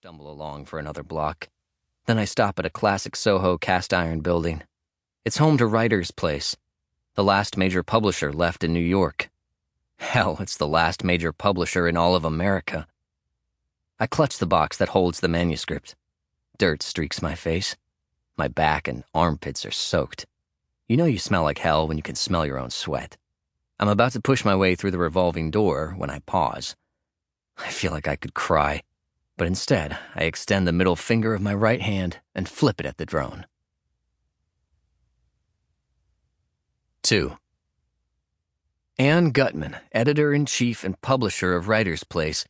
Stumble along for another block. Then I stop at a classic Soho cast-iron building. It's home to Writer's Place, the last major publisher left in New York. Hell, it's the last major publisher in all of America. I clutch the box that holds the manuscript. Dirt streaks my face. My back and armpits are soaked. You know you smell like hell when you can smell your own sweat. I'm about to push my way through the revolving door when I pause. I feel like I could cry, but instead I extend the middle finger of my right hand and flip it at the drone. 2. Anne Gutman, editor-in-chief and publisher of Writer's Place,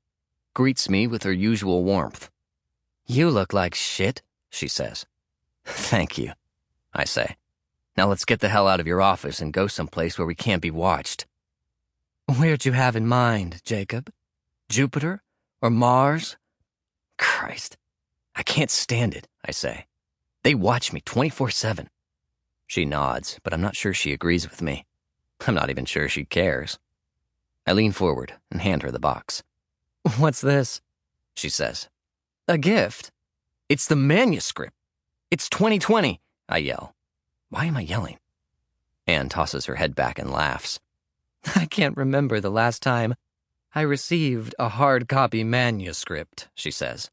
greets me with her usual warmth. "You look like shit," she says. "Thank you," I say. "Now let's get the hell out of your office and go someplace where we can't be watched." "Where'd you have in mind, Jacob? Jupiter or Mars?" "Christ, I can't stand it," I say. "They watch me 24/7. She nods, but I'm not sure she agrees with me. I'm not even sure she cares. I lean forward and hand her the box. "What's this?" she says. "A gift?" "It's the manuscript. It's 2020, I yell. Why am I yelling? Anne tosses her head back and laughs. "I can't remember the last time I received a hard copy manuscript," she says.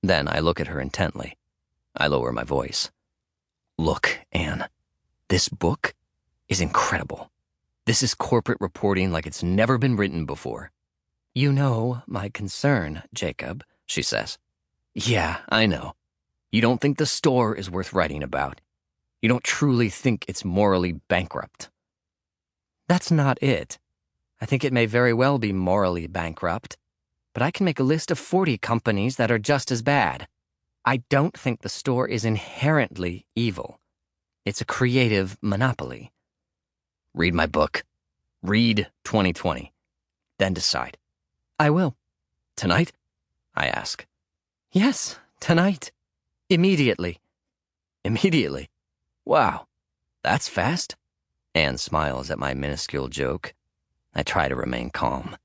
Then I look at her intently. I lower my voice. "Look, Anne, this book is incredible. This is corporate reporting like it's never been written before." "You know my concern, Jacob," she says. "Yeah, I know. You don't think the store is worth writing about. You don't truly think it's morally bankrupt." "That's not it. I think it may very well be morally bankrupt, but I can make a list of 40 companies that are just as bad. I don't think the store is inherently evil. It's a creative monopoly." "Read my book. Read 2020. Then decide." "I will." "Tonight?" I ask. "Yes, tonight. Immediately." "Immediately? Wow, that's fast." Anne smiles at my minuscule joke. I try to remain calm.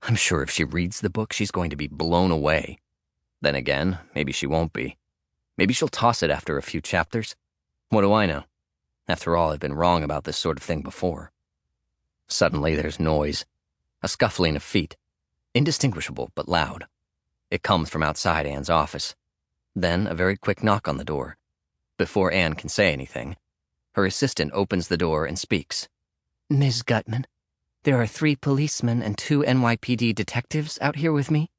I'm sure if she reads the book, she's going to be blown away. Then again, maybe she won't be. Maybe she'll toss it after a few chapters. What do I know? After all, I've been wrong about this sort of thing before. Suddenly there's noise, a scuffling of feet, indistinguishable but loud. It comes from outside Anne's office. Then a very quick knock on the door. Before Anne can say anything, her assistant opens the door and speaks. "Ms. Gutman, there are 3 policemen and 2 NYPD detectives out here with me."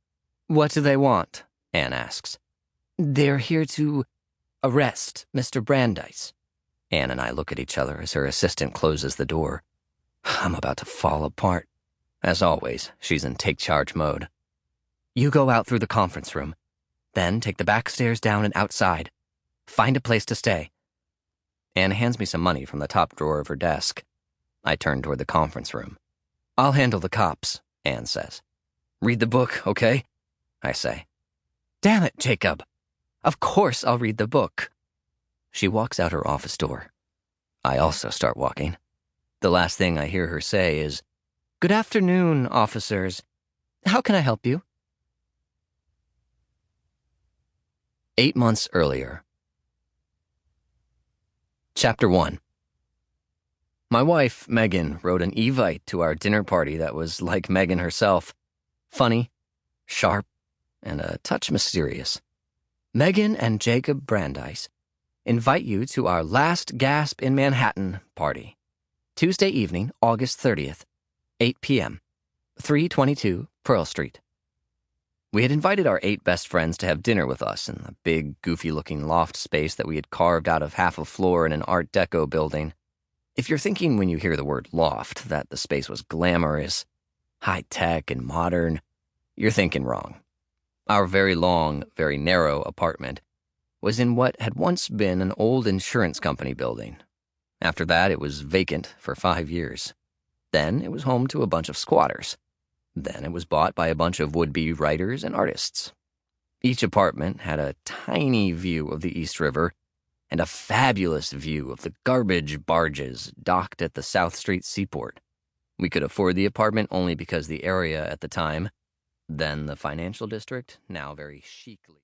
"What do they want?" Anne asks. "They're here to arrest Mr. Brandeis." Anne and I look at each other as her assistant closes the door. I'm about to fall apart. As always, she's in take-charge mode. "You go out through the conference room. Then take the back stairs down and outside. Find a place to stay." Anne hands me some money from the top drawer of her desk. I turn toward the conference room. "I'll handle the cops," Anne says. "Read the book, okay?" I say. "Damn it, Jacob. Of course I'll read the book." She walks out her office door. I also start walking. The last thing I hear her say is, "Good afternoon, officers. How can I help you?" 8 months earlier. Chapter 1. My wife, Megan, wrote an evite to our dinner party that was like Megan herself. Funny, sharp, and a touch mysterious. "Megan and Jacob Brandeis invite you to our last gasp in Manhattan party. Tuesday evening, August 30th, 8 p.m., 322 Pearl Street." We had invited our 8 best friends to have dinner with us in the big, goofy-looking loft space that we had carved out of half a floor in an Art Deco building. If you're thinking when you hear the word loft that the space was glamorous, high-tech, and modern, you're thinking wrong. Our very long, very narrow apartment was in what had once been an old insurance company building. After that, it was vacant for 5 years. Then it was home to a bunch of squatters. Then it was bought by a bunch of would-be writers and artists. Each apartment had a tiny view of the East River and a fabulous view of the garbage barges docked at the South Street seaport. We could afford the apartment only because the area at the time Then the financial district, now very chicly.